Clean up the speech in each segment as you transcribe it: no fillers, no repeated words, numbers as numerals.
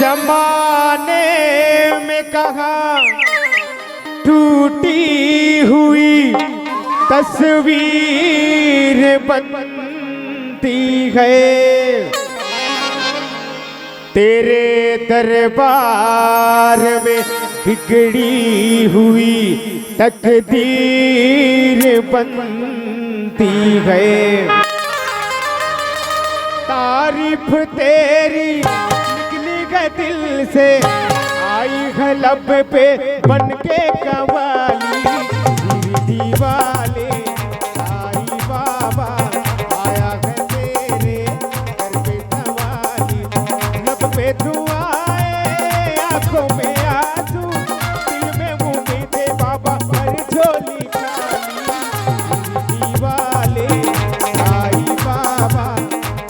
जमाने में कहाँ टूटी हुई तस्वीर बनती है, तेरे दरबार में बिगड़ी हुई तकदीर बनती है। तारीफ तेरी निकली है दिल से, आई है लब पे बन के कवाली, दीवाले आई बाबा आया है तेरे घर पे कवाली, लब पे दुआएं आंखों में आंसू, दिल में उम्मीद है बाबा हर झोली खाली, दीवाले आई बाबा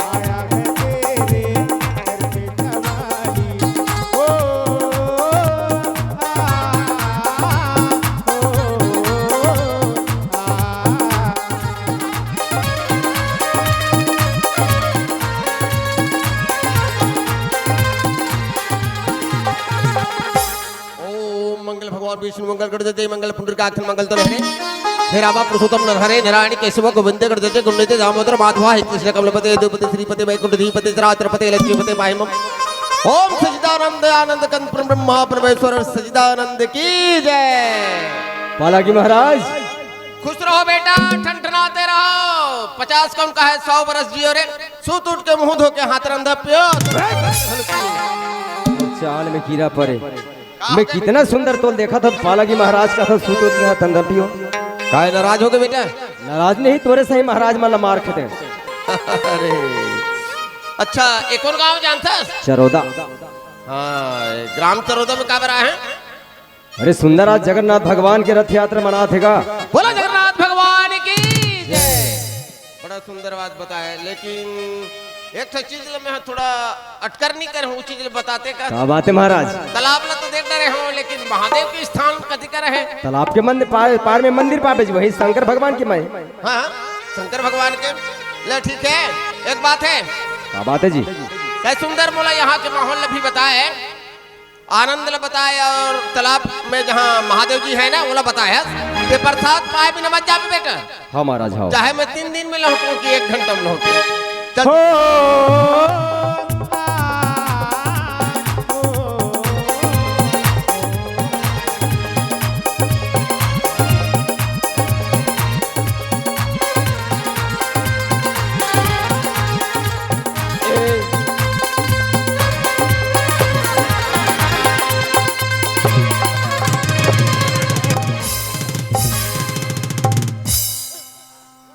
आया है तेरे घर पे कवाली। ओ मंगल भगवान विष्णु मंगल कर देते मंगल पुंडरीकाक्ष मंगल तो रहे हे रामा पुरुषोत्तम नरहरे नारायण केशव गोविंद कर देते गुणिते दामोदर माधवा कृष्ण कमलपते यदुपति श्रीपति वैकुंठधीपति रात्रपति लक्ष्मीपति माहिमम। ओम सच्चिदानंद आनंद कंद ब्रह्मा परमेश्वर सच्चिदानंद की जय। पालागी महाराज खुश रहो बेटा, ठनठनाते रहो, 50 कम का है 100 बरस जियो रे, सूत उठ के मुंह धो के हाथ रंधा पियो। चाल में कीड़ा पड़े, मैं कितना सुंदर तोल देखा था पालागी महाराज का था सूत उठ तंदर पियो। काय नाराज हो गए बेटा? नाराज नहीं, तोरे सही महाराज माला मार खेते। अरे अच्छा, एक और गांव जानता है? चरोदा। हाँ, ग्राम चरोदा में कहाँ रहा है? अरे सुंदर, आज जगन्नाथ भगवान के रथ यात्रा मना थेगा। बोला जगन्नाथ भगवान की जय। बड़ा सुंदर बात बताया, लेकिन एक चीज मैं थोड़ा अटकर नहीं कर हूँ, चीज बताते का क्या बात है महाराज? तालाब ला तो देख रहे हो, लेकिन महादेव के स्थान कथी कर रहे? तालाब के मंदिर पार में मंदिर पापे जी, वही शंकर भगवान की मैं। हाँ, शंकर भगवान के ले ठीक है। एक बात है, क्या बात है जी? क्या सुंदर बोला, यहाँ के माहौल भी बताए, आनंद ला बताए, और तालाब में जहाँ महादेव जी है ना वो बताया, प्रसाद पाए भी नमज जाबे बेटा। हाँ महाराज, हाँ। चाहे मैं 3 दिन में लौटूं कि 1 घंटा में लौटूं।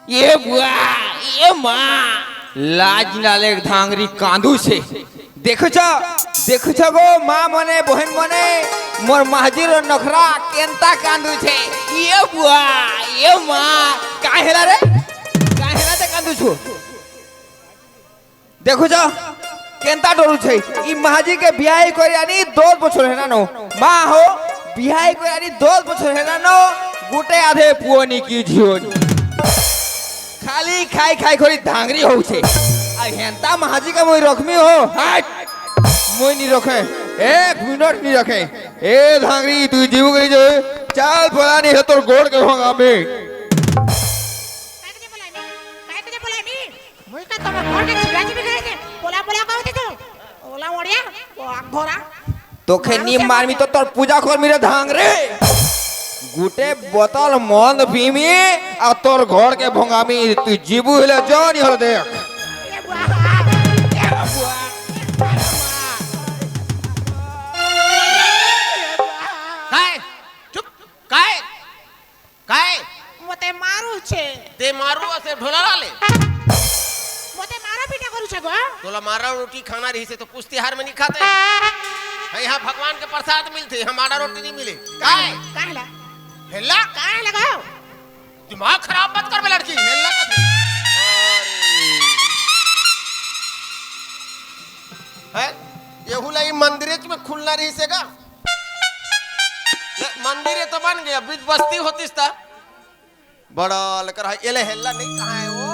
ये बुआ, ये माँ लाज नाले धांगरी कांदू से देखो छो गो माँ मने बहन मने मोर महाजीर नखरा केंता कांदू छे। ये बुआ, ये माँ काहेला रे, काहेला ते कांदू छु? देखो छो केंता डरू छे। ई महाजी के बियाह करियानी 2 बछर हेना नो माँ हो, बियाह करियानी 2 बछर हेना नो, गुटे आधे पुओनी की झियोनी खाली खाई खाई खोरी धांगरी हो छे। आ हेंता महाजी का मोई रखमी हो, हट मोई नहीं रखे, 1 मिनट नहीं रखे। ए धांगरी तू जीव गई जो चाल बोला नहीं है तोर गोड़ के होगा में। काय तुझे बोला मी मोई का तमा घर के छिराजी भी करे थे, बोला कहते तो ओला मोड़िया वो घोरा तो खेनी मारमी तो तोर पूजा कर मेरे धांगरे गुटे बोतल मंद पीमी आ तोर घर के भोंगामी तू जीबू hele जानी हल देख। ये बुआ काय चुप, काय काय मते मारू छे, ते मारू असे ढोला लाले मते मारा पीटा करू छे गो। तोला मारा रोटी खाना रही से तो पुष्टिहार में नहीं खाते। यहाँ भगवान के प्रसाद मिलते, हमारा रोटी नहीं मिले। काय काहेला हेला काय लगाओ, दिमाग खराब मत कर बे लड़की, हेला कथी? है येहू लाई मंदिरे में खुलना रही सेगा, मंदिर तो बन गया, बीच बस्ती होती था बड़ा लेकर है। एले हेला नहीं कहा है वो,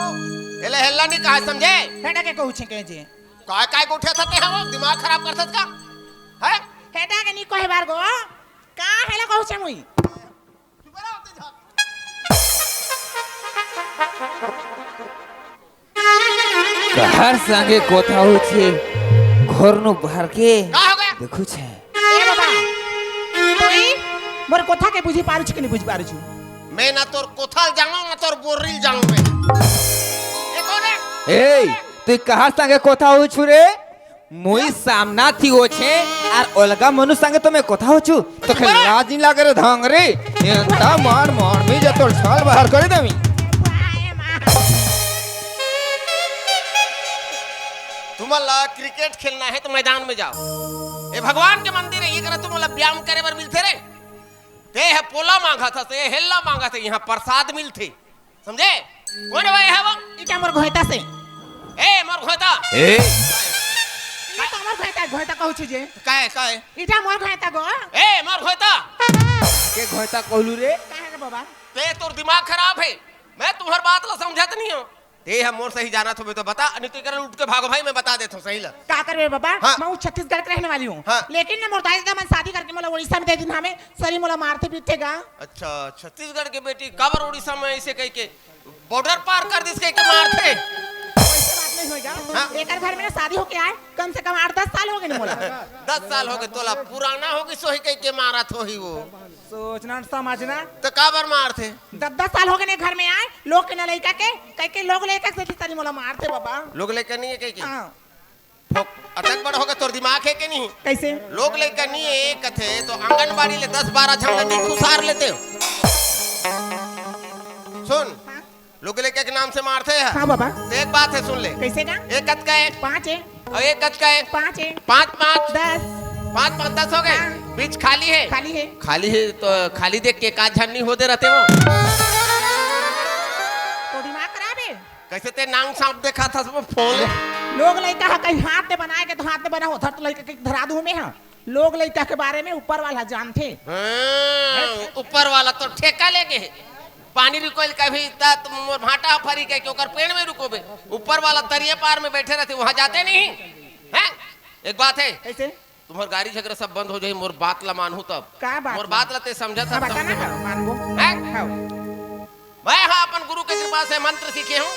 एले हेला नहीं कहा, समझे? हेडा के कहू छे के जे काय काय को उठे थे हम, दिमाग खराब करत का? है हेटा के नी कहे बार गो का हेला कहू छे मुई কাহার সঙ্গে কথা হচ্ছে ঘর নু বাহার কে का हो गया দেখুছে ए बाबा तुई मोर কথা के बुझी पारू छी कि नहीं बुझी पारू छी मैं ना तोर कोथाल जाऊं ना तोर बोरिल जाऊं मैं ये कौन है এই তুই কাহার সঙ্গে কথা হচ্ছু রে মুই সামনা থি ওছে আর অলগা মানুষ সঙ্গে তুমি কথা হচ্ছু তোকে লাজ নি লাগে রে ধাংরে এন্তা মার মার মি যে তোর ছাল বাহার করে দেমি वाए मां तुम्हाला क्रिकेट खेलना है तो मैदान में जाओ ये भगवान के मंदिर है ये करे तुम मतलब व्यायाम करे बर मिलते रे ते है पोला मांगा था ते हेल्ला मांगा था यहाँ प्रसाद मिलते समझे कौन है वो इटा मोर घोयता से ए मोर घोता এ ई तो मोर घोयता कहू छी जे काय इटा मोर घोयता गो ए मोर घोता কে ঘয়তা কইলু রে काहे रे बाबा ते तोर दिमाग खराब है मैं तुम्हार बात ला समझत नहीं हूँ ते है मोर सही जाना तुम्हें तो बता नहीं तो उठ के भागो भाई मैं बता देता हूँ सही ला का करबे बाबा हाँ। मैं छत्तीसगढ़ के रहने वाली हूँ हाँ। लेकिन ना मोर दाई दादा मन शादी करके मोला उड़ीसा में दे दिन हमें सरी मोला मारते पीटेगा अच्छा छत्तीसगढ़ के बेटी काबर उड़ीसा में ऐसे कह के बॉर्डर पार कर दिस कह के मारते वैसे बात नहीं होएगा हाँ। एक घर में ना शादी होके आए कम से कम 8-10 साल हो गए ना मोला 10 साल हो गए तोला पुराना होगी सोही कह के मारा थो ही वो सोचना समझना तो काबर मारते 10 साल हो गए ने घर में आए लोग के ना लड़का के कह के लोग लड़का से तारी मोला मारते बाबा लोग लेकर नहीं है कह के हाँ अटक बड़ होगा तोर दिमाग है के नहीं कैसे लोग लेकर नहीं है एक कथे तो आंगनबाड़ी ले 10-12 झंडा नहीं खुसार लेते हो सुन हाँ। लोग लेकर के नाम से मारते हैं हाँ बाबा तो एक बात है सुन ले कैसे का एक कद का है 5 है और एक कद का है 5 है 5-5 10 5-5 10 हो गए हाँ। बीच खाली है खाली है तो खाली देख के काज झन्नी होते रहते हो तो दिमाग खराब है कैसे ते नांग सांप देखा था सब फोन लोग लड़का कहीं हाथ में बनाए के तो हाथ में बना उधर तो लड़का के धरा दूं में हाँ लोग लड़का के बारे में ऊपर वाला जानते ऊपर वाला तो ठेका लेके है पानी रुकोल कभी तुम भाटा फरी के ओकर पेड़ में रुकोबे ऊपर वाला तरिया पार में बैठे रहते वहां जाते नहीं हैं एक बात है कैसे तुम्हार गाड़ी झगड़ा सब बंद हो जाए मोर बात ला मानू तब का बात मोर बात ला ते समझा हाँ, सब बता ना समझो। मानगो हैं? हाँ मैं हाँ अपन गुरु के कृपा से मंत्र सीखे हूँ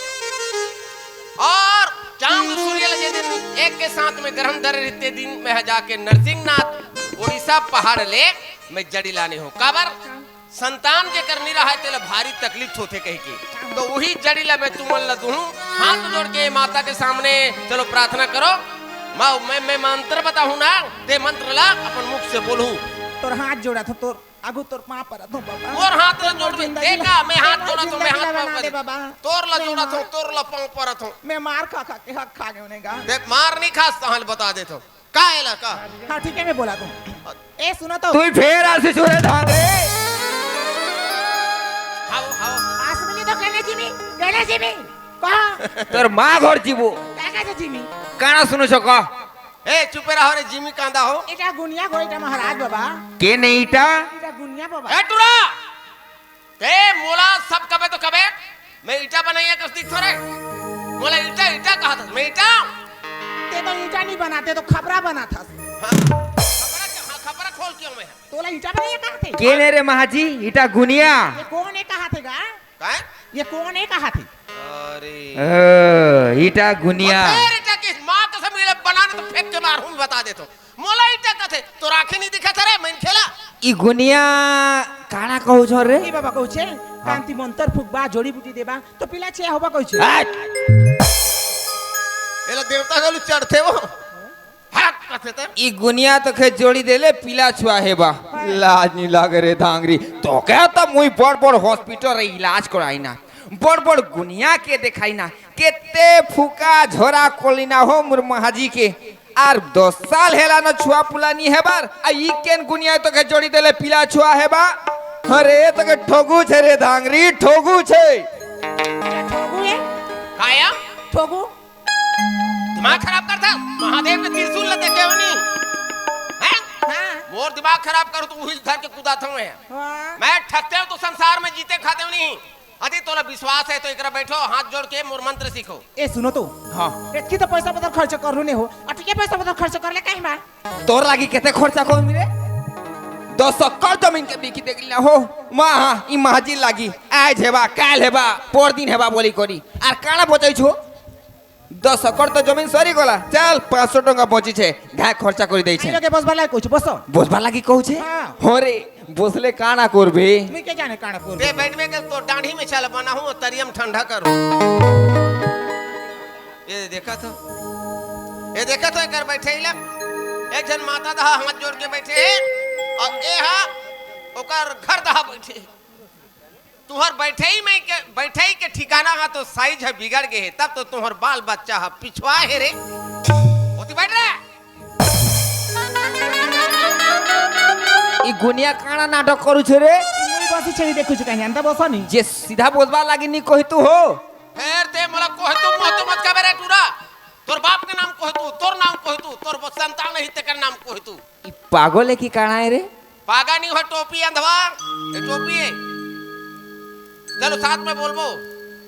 और चांद सूर्य लगे दिन एक के साथ में ग्रहण धरे रहते दिन में जाके नरसिंहनाथ उड़ीसा पहाड़ ले मैं जड़ी लाने हूँ काबर संतान के करनी रहा है तेला भारी तकलीफ होते कह के तो वही जड़ी ला मैं तुमन ला दूं हाथ जोड़ के माता के सामने चलो प्रार्थना करो मैं मंत्र बताऊं ना ते मंत्र ला अपन मुख से बोलूं तोर हाथ जोड़ा था तोर आगू तोर मां पर तो बाबा और हाथ ला जोड़ दे देखा मैं हाथ जोड़ा तो मैं हाथ बना दे बाबा तोर ला जोड़ा तो तोर ला पांव पर हूं मैं मार खा खा के हक खा गए उन्हें देख मार नहीं खास हाल बता देता हूं का है का हाँ ठीक है मैं बोला तुम ए सुनो तो তুই ফের আসিস রে ধাংরে हाओ हाओ आसमानी तो कहने जी में कहा তোর মা ঘর জীবো क्या कहते जी में কানা শুনছ ক ए चुपे रहो रे जिमी कांदा हो इटा गुनिया गो इटा महाराज बाबा কে নেইটা इटा गुनिया बाबा ए टुरा ते मोला सब कबे तो कबे मैं ईटा बनाइए कस दिख थोड़े मोला ईटा ईटा कहा था मैं ईटा ते तो ईटा नहीं बनाते तो खपरा बना था खबरा खोल क्यों मैं तोला ईटा बनाइए कहा थे কে নে রে মাহাজি এটা গুনিয়া ये कौन है कहा थे गा काय ये कौन है कहा थे अरे এটা গুনিয়া फिर ईटा किस मां कसम ये बनाने तो फेंक के मारूं बता देता हूं मोला ईटा कथे तो राखे नहीं दिखा था रे मैं खेला ই গুনিয়া কানা कहू छ रे ए बाबा कहू छे कांति मंत्र फुकबा जोड़ी बूटी देबा तो पिला छे होबा कहू छे एला देवता गलु चढ़ते वो हट कथे त ই গুনিয়া তো খে जोड़ी देले पिला छुआ हेबा लाज नी लागे रे धांगरी तो क्या तो मुई बड़ बड़ हॉस्पिटल रे इलाज कराई ना बड़ बड़ गुनिया के देखाई ना केते फुका झोरा कोलिना हो मुर महाजी के आर 10 साल हेला न छुआ पुलानी हेबार आ ई केन गुनिया तो के जोड़ी देले पिला छुआ हेबा अरे तो के ठोगू छे रे धांगरी ठोगू छे ठोगू है काया ठोगू दिमाग खराब करता महादेव के त्रिशूल ल देखे हो नहीं हैं हां मोर दिमाग खराब करो तो वही धर के कूदा था मैं हां मैं ठगते हो तो संसार में जीते खाते हो नहीं अति तोला विश्वास है तो एकरा बैठो हाथ जोड़ के मोर मंत्र सीखो। ए सुनो तो हाँ एतकी तो पैसा पतर खर्च करलू नहीं हो अटके पैसा पतर खर्च करले काहे बा तोर लागी केते खर्चा कर मिले 200 एकड़ जमीन के बिकी देखलिया हो मां हां ई महाजी लागी आज हेबा काल हेबा पर दिन हेबा बोली करी आर काना बचै छो 10 एकड़ तो जमीन सरी गला चल 500 टका बची छे घाय खर्चा करी दै छे लगे बस वाला कुछ बस बोझबा लागी कहू छे हाँ। हो रे बोसले काना करबे तुम्हें क्या जाने काना कोर दे बैठ में के तो डांडी में चल बना हूं तरियम ठंडा करो। ये देखा तो कर बैठे ले एक जन माता दहा हाथ जोड़ के बैठे है और ए हा ओकर घर दहा बैठे तुहर बैठे ही के ठिकाना हा तो साइज है बिगड़ गए है तब तो तुहर बाल बच्चा है पिछवा है रे ओती बैठ रे ई गुनिया काना नाटक करू छे रे मुई बसी छे देखु छ काहे अंता बसनी जे सीधा बोलबा लागी नी कहि तू हो फेर ते मला कोह तू मत का बेरे टूरा तोर बाप के नाम कोह तू तोर नाम कोह तू तोर संतान नहीं ते कर नाम कोह तू ई पागल है की काना है रे पागा नहीं हो टोपी अंधवा ये टोपी है चलो साथ में बोलबो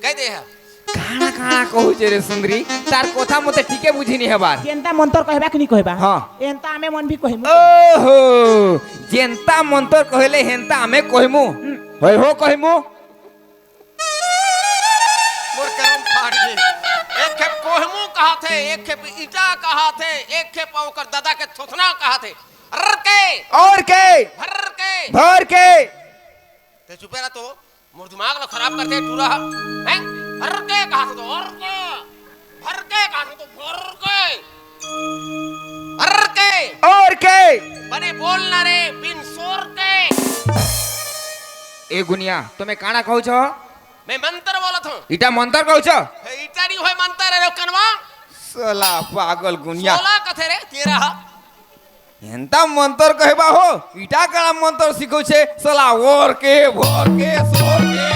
कह दे है काना काना कहू छे रे सुंदरी तार कोथा मते ठीके बुझी नी हेबार जेंता मंतर कहबा कि नी कहबा हाँ। एंता हमें मन भी कहिमु ओहो जेंता मंतर कहले हेंता हमें कहमु होय हो कहमु मोर करम फाड़ गए एक खेप कोहमू कहा थे एक खेप ईटा कहा थे एक खेप ओकर दादा के थोथना कहा थे अर के और के भर के भर के ते चुपे रह तो मोर दिमाग लो खराब करते टूरा हैं अर के कहा थे तो और के भर के कहा थे तो भर के अर के और के बने बोलना रे बिन सोर के ए गुनिया तुम्हें काना कहू छो मैं मंत्र बोलत हूं इटा मंतर कहू छो ईटा नहीं होय मंत्र रे कनवा साला पागल गुनिया 16 कथे रे 13 हेंता मंतर कहबा हो इटा काना मंतर सिखौ छे साला और के भर के सोर के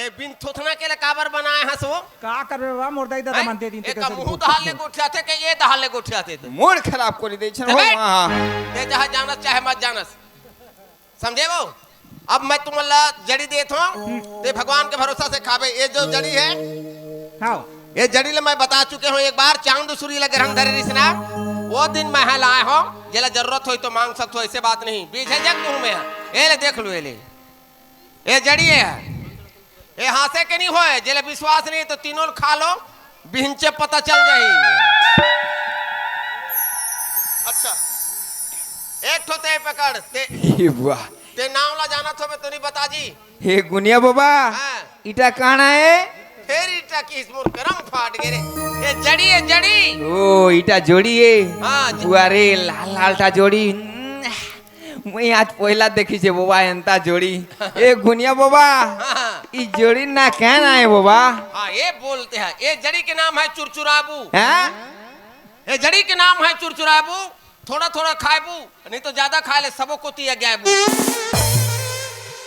ए बिन थोथना के ले काबर बनाए हसो का करबे बा मोर दाई दादा मानते दिन एक मुंह दहाल ले गोठियाते के ये दहाल ले गोठियाते थे मूड खराब कर दै छन हो हां ते जहां जानस चाहे मत जानस समझे वो अब मैं तुमला जड़ी देत हूं ते भगवान के भरोसा से खाबे ये जो जड़ी है हां ये जड़ी ले मैं बता चुके हूं एक बार चांद सूरी लगे रंग धरे रिसना वो दिन मैं लाए हो जेला जरूरत होई तो मांग सकते हो ऐसे बात नहीं बीच है जग हूं मैं ए ले देख लो ये जड़ी है ये हासे के नहीं होए जेले विश्वास नहीं तो तीनों खा लो बिहंचे पता चल जाई अच्छा एक ठोते पकड़ हे बुआ ते नाम ला जाना तो मैं तो नहीं बता जी हे गुनिया बाबा हाँ। इटा काना है फिर इटा की इसमोर करम फाट गए ये जड़ी है जड़ी ओ इटा जोड़ी है हाँ, बुआ रे लाल लाल टा जोड़ी मैं आज पहला देखी छे बाबा एंता जोड़ी ए गुनिया बाबा हाँ। ई जोड़ी ना कहना है बाबा हाँ ये बोलते हैं ये जड़ी के नाम है चुरचुराबू हैं ये जड़ी के नाम है चुरचुराबू थोड़ा थोड़ा खाएबू नहीं तो ज्यादा खा ले सबो को तिया गयाबू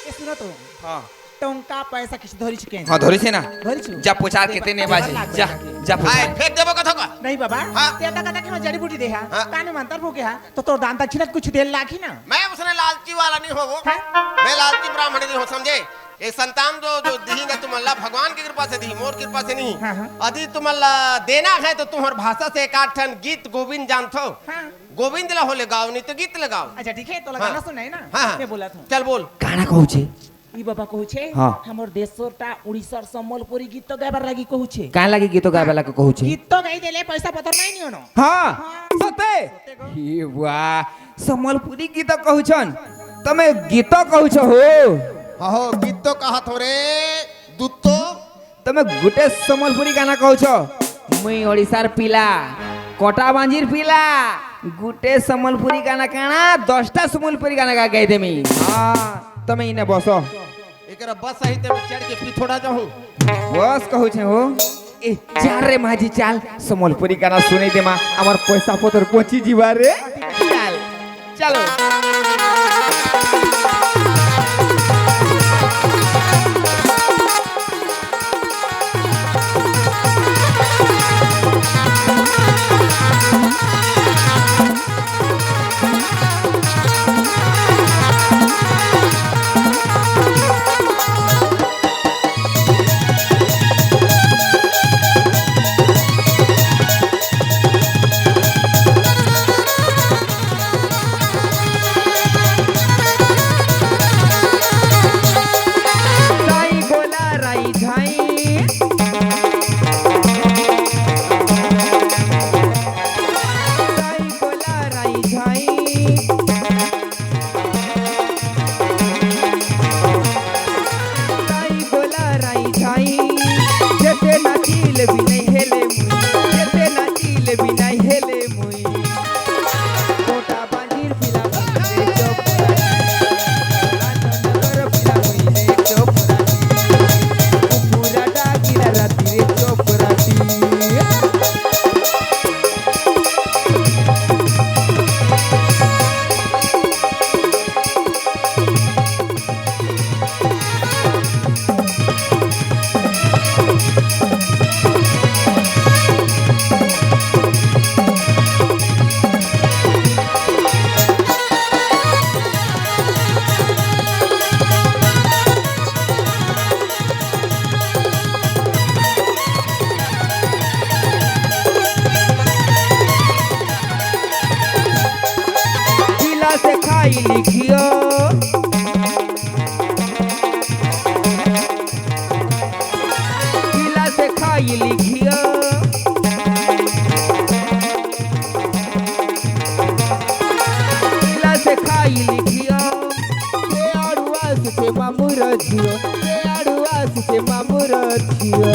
ए सुनो तो हां टंका पैसा किछ धरि छिके हां धरी छे ना धरि छु जा पूछा केते ने बाजी जा जा पूछा आए फेंक देबो कथो का नहीं बाबा हाँ। ते दादा के जड़ी बूटी दे हा हाँ। काने मंतर भूके हा तो दान दक्षिणा कुछ दे लाखी ना मैं उसने लालची वाला नहीं हो वो हाँ। मैं लालची ब्राह्मण नहीं हो समझे ये संतान जो दी ना तुम अल्लाह भगवान की कृपा से दी मोर कृपा से नहीं हाँ, हाँ। यदि तुम अल्लाह देना है तो तुम्हार भाषा से एक आठ ठन गीत गोविंद जानथो हाँ। गोविंद ला होले गाओ नहीं तो गीत लगाओ अच्छा ठीक है तो हाँ। गाना सुनाई ना हाँ मैं बोला था चल बोल काना कहू छे ई बाबा कहू छे हाँ। हमर देशोटा उड़ीसा सम्बलपुरी गीत तो गाबर लागी कहू छे काहे लागी गीतो गावे ला कहू छे गीत तो गाई देले पैसा पतर नहीं नियो न हां सते हे वाह सम्बलपुरी गीत कहू छन तमे गीत कहू छ हो हो गीत तो कहा थोरे दुत्तो तमे गुटे सम्बलपुरी गाना कहू छ मुई ओडिसार पिला कोटा बांजीर पिला गुटे सम्बलपुरी गाना काना 10टा सम्बलपुरी गाना गा गई देमी हां तमे इने बसो एकरा बस सही ते चढ़ के पिथोड़ा जाऊं बस कहू छे हो ए चार रे माझी चाल सम्बलपुरी गाना सुनै देमा हमर पैसा पतर कोची जीवा रे चल चलो खाई लिखियो गिलास खाई लिखियो गिलास खाई लिखियो से आड़ुआस से मामूर जियो से आड़ुआस से मामूर जियो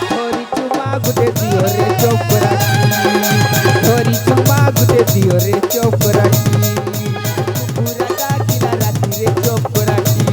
थोड़ी चुमा गुटे दियो रे चोपराटी थोड़ी चुमा गुटे दियो रे चोपराटी पूरा डाकिला राती रे चोपराटी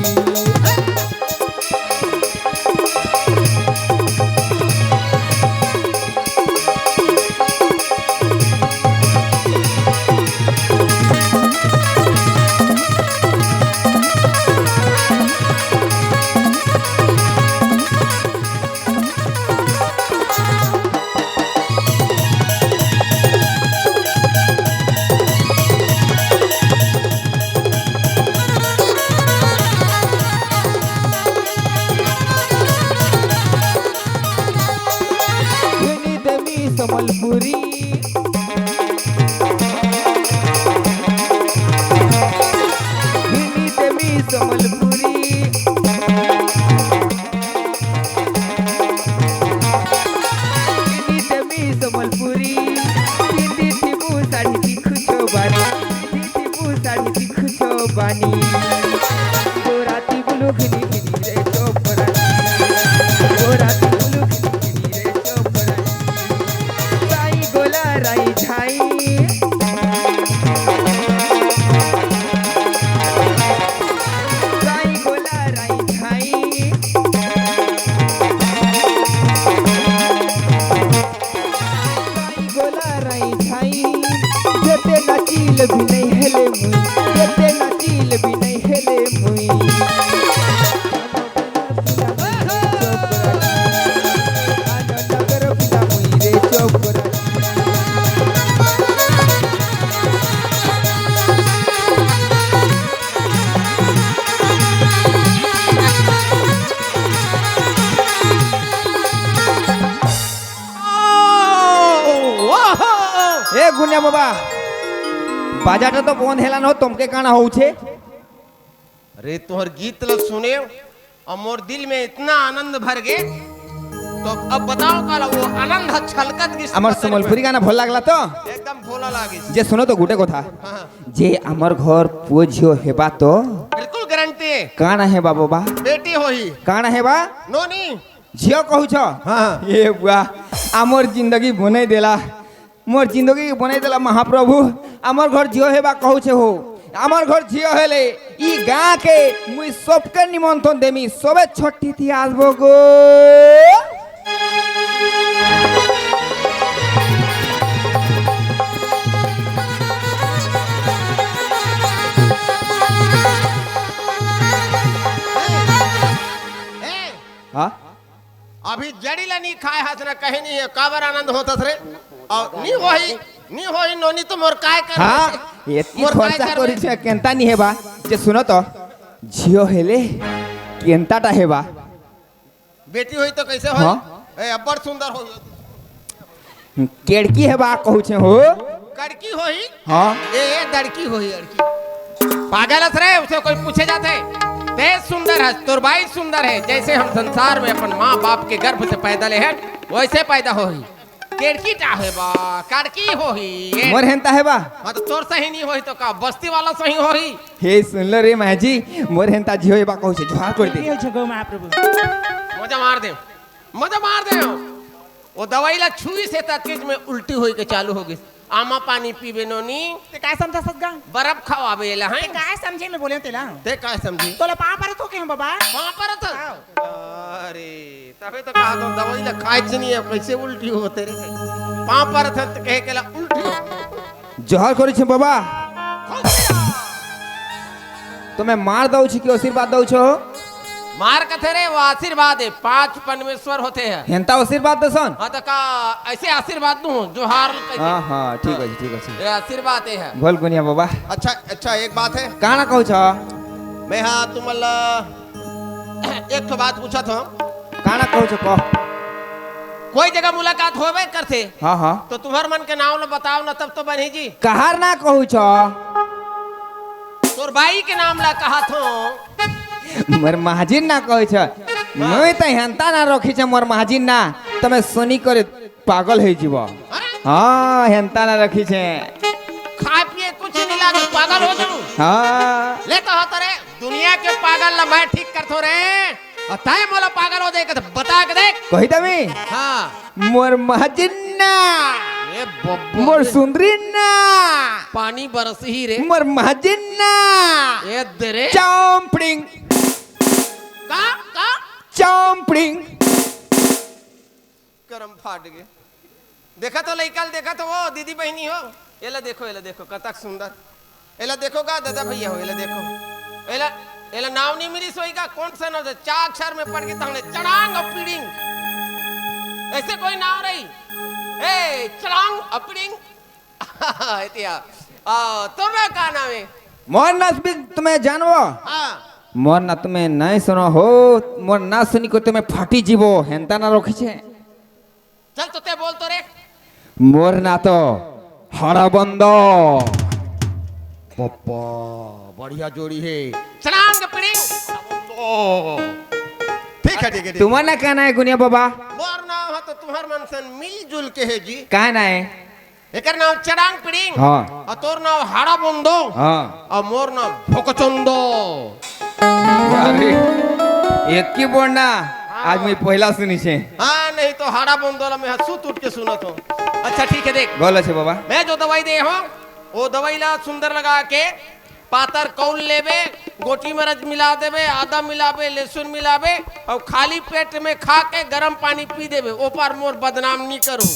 संबलपुरी देवी संबलपुरी देवी संबलपुरी हिंदी थिबू साड़ी दिखु छबानी हिंदी थिबू साड़ी दिखु छबानी गोराती बुलु घिनी घिनी रे चोपरानी गोराती बुलु घिनी घिनी रे चोपरानी साई गोला राई झाई साई गोला राई झाई साई गोला राई झाई जेते नाचिल भी नहीं हेले मुई जेते नाचिल भी नहीं हेले मुई नगर पिला मुई रे चोपरानी ए गुनिया बाबा बाजाटा तो बंद हेला न तुमके काना होउ छे अरे तोहर गीत ल सुने और मोर दिल में इतना आनंद भर गे तो अब बताओ काला वो आनंद छलकत की हमर संबलपुरी गाना भल लागला तो एकदम भोला लागी जे सुनो तो गुटे कथा हाँ जे हमर घर पुओ झियो हेबा तो बिल्कुल गारंटी है काना हेबा बाबा बेटी होई काना हेबा नोनी झियो कहू छ हाँ ए बुआ हमर जिंदगी बने देला मोर जिंदगी बने देला महाप्रभु हमर घर झियो हेबा कहू छे हो हमर घर झियो हेले ई गां के मुई सबके निमंत्रण देमी सबे छठी थी आसबो गो हां अभी जड़ीला नहीं खाए हाथ ना कहीं नहीं है काबर आनंद होता रे और नहीं होई नोनी तो मोर काय कर हां एती खर्चा करी छे केनता नहीं हेबा जे सुनो तो झियो हेले केनताटा हेबा बेटी होई तो कैसे होई हाँ? ए अब्बड़ सुंदर होई केड़की हेबा कहू छे हो कड़की होई हां ए दड़की होई लड़की पागल हस रे उसे कोई पूछे जाते ते सुंदर है तोर भाई सुंदर है जैसे हम संसार में अपन माँ बाप के गर्भ से पैदा ले है वैसे पैदा होई केड़की टा है बा कड़की होई मोर हेनता हेबा हां तो तोर सही नहीं होई तो का बस्ती वाला सही होई हे सुन लो रे माजी मोर हेनता झियो हेबा कहू छे झा कर दे ये जगो महाप्रभु मजा मार दे वो दवाई ला छुई से तत्कीज में उल्टी होई के चालू हो गई आमा पानी पीबे नोनी ते काय समझा सदगा बर्फ खावाबे ला ते हैं काय समझे में बोले तेला ते काय समझी तोला पा पर तो के बाबा वहां पर था अरे तबे तो कहा तो दवाई ला खाए नहीं है कैसे उल्टी होते रे वहां पर था तो कहे केला उल्टी जहर करी छे बाबा तो मैं मार दऊ छी कि आशीर्वाद दऊ छो मार कथे रे वो आशीर्वाद है 5 परमेश्वर होते हैं हेनता आशीर्वाद दसन हां तो का ऐसे आशीर्वाद दूं जो हार हां हां ठीक है ये आशीर्वाद है बोल गुनिया बाबा अच्छा एक बात है काना कहू छ मैं हाँ तुमला एक तो बात पूछा था काना कहू छ कह कोई जगह मुलाकात होवे करते हां हां तो तुम्हार मन के नाम ल बताओ ना तब तो बनी जी कहार ना कहू छ तोर बाई के नाम ला कहा थो मोर महाजिन ना कहै छ मैं त हेंता ना रखी छ मोर महाजिन ना तमे सुनी करे पागल है जीव हाँ हेंता ना रखी छे खा पिए कुछ नहीं लागे पागल हो जाऊं हाँ ले तो होता रे दुनिया के पागल ला मैं ठीक कर थो रे और ताए मोला पागल हो देख तो बता के देख कही तमी हाँ मोर महाजिन ना ए बब्बा मोर सुंदरी ना पानी बरस ही रे मोर महाजिन ना ए दरे चौंपड़िंग का चौंपड़िंग करम फाट गए देखा तो लइकल देखा तो वो दीदी बहनी हो एला देखो कतक सुंदर एला देखो का दादा भैया हो एला देखो एला एला नाव नहीं मिली सोई का कौन सा नाव चा अक्षर में पढ़ के तंगले चढ़ांग अपीडिंग ऐसे कोई नाव रही ए चढ़ांग अपीडिंग इतिया तुम्हें का नाम है मोर नाच भी तुम्हें जानवो हाँ मोर ना तुम्हें नहीं सुनो हो मोर ना सुनी को तुम्हें फाटी जीवो हेंता ना रखी छे चल तो ते बोल तो रे मोर ना तो हरा बंदो पप्पा बढ़िया जोड़ी है चढ़ांग अपीडिंग ठीक है तुम्हारा ना कहना है गुनिया बाबा मोर नाम है तो तुम्हार मन से मिलजुल के है जी कहना ना है एकर नाम चढ़ांग पिडिंग हाँ और तोर नाम हाड़ा बंदो हाँ और मोर नाम भोकचंदो अरे एक की बोलना आज मैं पहला सुनी छे हाँ नहीं तो हाड़ा बंदो ला मैं हंसू टूट के सुनत हूँ अच्छा ठीक है देख बोलो छे बाबा मैं जो दवाई दे हूँ वो दवाई ला सुंदर लगा के पातर कौल लेबे गोटी मरच मिला देबे आदा मिलाबे लहसुन मिलाबे और खाली पेट में खा के गरम पानी पी देबे ऊपर मोर बदनाम नहीं करूँ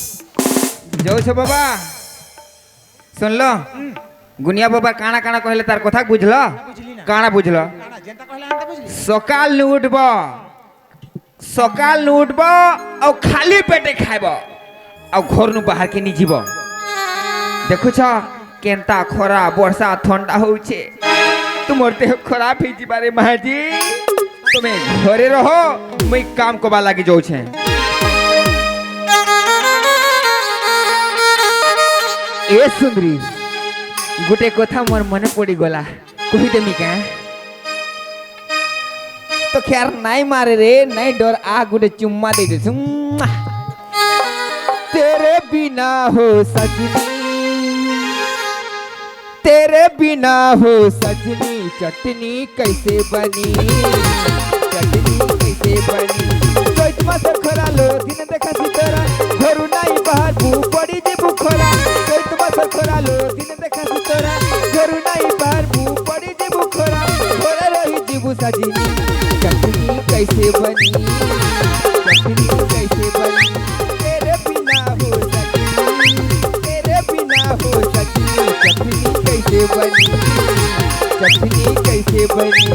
जाओ छे बाबा सुन लो गुनिया बाबा काना काना कहले तार कथा बुझलो काना बुझलो सकाल न उठबो सकाल न उठबो और खाली पेटे खाइबो और घर नु बाहर के नी जीवो देखो छ केंता खरा वर्षा ठंडा होउछे तुमर देह खराब ही जीबारे महाजी तुम्हें घरे रहो मैं काम कोबा लागी जाऊ छे ए सुंदरी गोटे कथा मोर मने पड़ी गला कही देमी का तो खैर नहीं मारे रे नहीं डर आ गोटे चुम्मा दे दे तेरे बिना हो सजनी तेरे बिना हो सजनी चटनी कैसे बनी चटनी कैसे बनी कोई मत खरा लो दिन देखा सितारा घरू नहीं बाहर भू पड़ी जी बुखरा कोई मत खरा लो दिन देखा सितारा घरू नहीं बाहर भू पड़ी जी बुखरा घरे रही जीबू सजनी चटनी कैसे बनी चटनी कैसे बनी तेरे बिना हो सजनी तेरे बिना हो सजनी चटनी कैसे बनी चटनी कैसे बनी